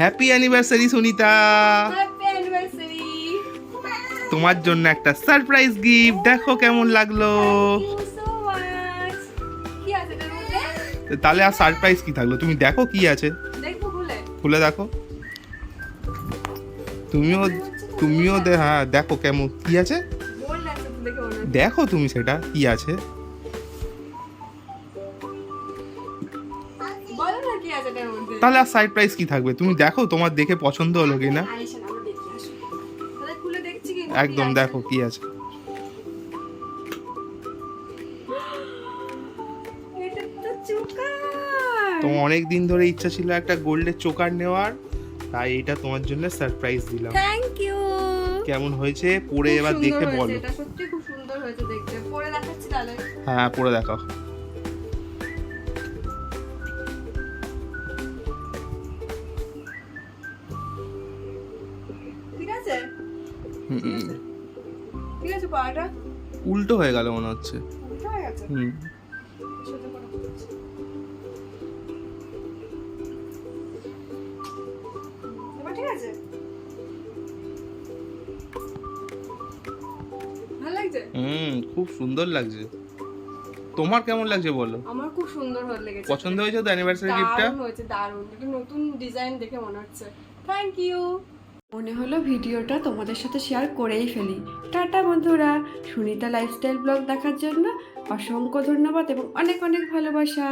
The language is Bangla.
Happy anniversary Sunita. Happy anniversary. তোমার জন্য একটা সারপ্রাইজ গিফট, দেখো কেমন লাগলো। Thank you so much. কি আছে এটার মধ্যে? তাহলে আর সারপ্রাইজ কি থাকলো, তুমি দেখো কি আছে, দেখবো খুলে। খুলে দেখো। তুমিও তুমিও হ্যাঁ দেখো কেমন কি আছে, গোল্ড আছে তো দেখে মনে হচ্ছে। দেখো তুমি সেটা কি আছে। বলো না কি আছে এটার মধ্যে। তাহলে আর সারপ্রাইজ কি থাকবে, তুমি দেখো তোমার দেখে পছন্দ হলো কিনা। আরে শোনো, আমরা দেখি আসো। তাহলে খুলে দেখছি কিন্তু একদম কি আছে। দেখো কি আছে। এটা তো চোকার। তোমার অনেক দিন ধরে ইচ্ছা ছিল একটা গোল্ডের চোকার নেওয়ার, তাই এটা তোমার জন্য সারপ্রাইজ দিলাম। Thank you. কেমন হয়েছে পরে এবার দেখে বলো। এটা সত্যি খুব সুন্দর হয়েছে দেখতে। পরে দেখাচ্ছি তাহলে। হ্যাঁ পরে দেখাও। ঠিক আছে? হুম, ঠিক আছে পাটা। উল্টো হয়ে গেল মনে হচ্ছে। উল্টো হয়ে গেছে। হুম, সোজা করে দিচ্ছি। এবার ঠিক আছে? ভালো লাগছে? খুব সুন্দর লাগছে। তোমার কেমন লাগছে বলো। আমার খুব সুন্দর ভালো লেগেছে। পছন্দ হয়েছে তো অ্যানিভার্সারি গিফটটা? দারুণ হয়েছে, দারুণ। একটা নতুন ডিজাইন দেখে মনে হচ্ছে। Thank you. মনে হলো ভিডিওটা তোমাদের সাথে শেয়ার করেই ফেলি। টাটা বন্ধুরা, সুনিতা লাইফস্টাইল ব্লগ দেখার জন্য অসংখ্য ধন্যবাদ এবং অনেক অনেক ভালোবাসা।